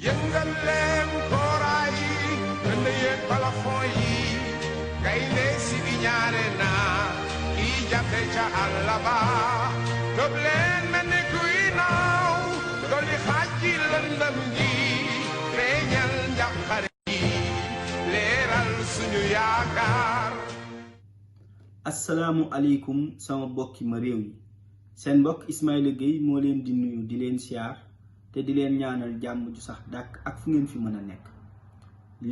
yëngal leen kooraay yi ënd yéen balafon yi gaynde si bi ñaare naa kii jafe ca àll ba tëb leen mel ni kuy naaw dolli xaaj ci lëndëm gi feeñal njàqare yi leeral suñu yaakaar. Assalamu alaikum sama bokki ma réew yi seen mbokk Ismaïla Gueye moo leen di nuyu di leen siyaar te di leen ñaanal jàmm ju sax dàkk ak fu ngeen fi mën a nekk.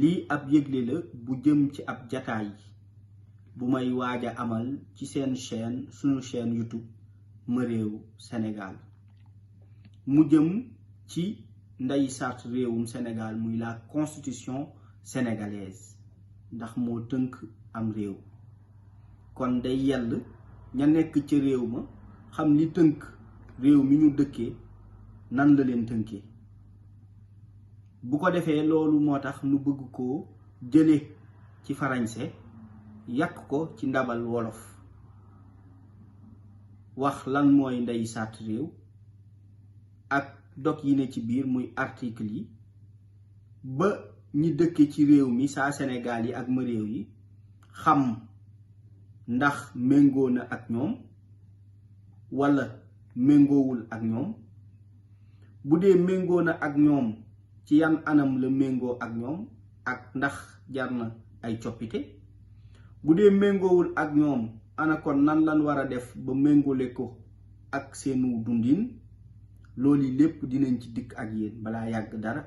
lii ab yëgle la bu jëm ci ab jataay bu may waaja amal ci seen suñu chaîne YouTube ma réew Sénégal mu jëm ci nday sart réewum Sénégal muy la constitution sénégalaise ndax moo tënk am réew. kon day yell ña nekk ci réew ma xam li tënk réew mi ñu dëkkee nan la leen tënkee bu ko defee loolu moo tax nu bëgg koo jële ci farañse yàq ko ci ndabal wolof wax lan mooy ndey sàrt réew ak dog yi ne ci biir muy article yi ba ñi dëkke ci réew mi saa Sénégal yi ak ma réew yi xam ndax méngoo na ak ñoom wala méngoowul ak ñoom. bu dee méngoo na ak ñoom ci yan anam la méngoo ak ñoom ak ndax jar na ay coppite. bu dee méngoowul ak ñoom ana kon nan lan war a def ba méngole ko ak seenu dundin. loolu lépp dinañ ci dikk ak yéen balaa yàgg dara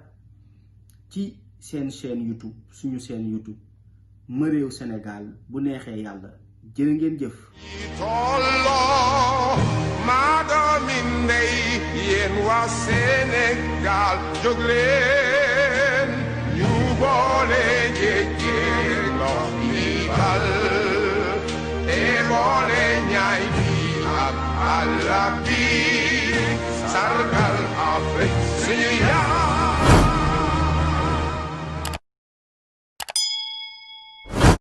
ci seen chaîne YouTube suñu chaîne YouTube ma réew Sénégal bu neexee yàlla jërë ngeen jëf. tolloo maa doomi ndey yéen waa Sénégal jóg leen ñu boole jéggee ndox mi bal te boole ñaay bi ak àll bi sargal Afrique suñu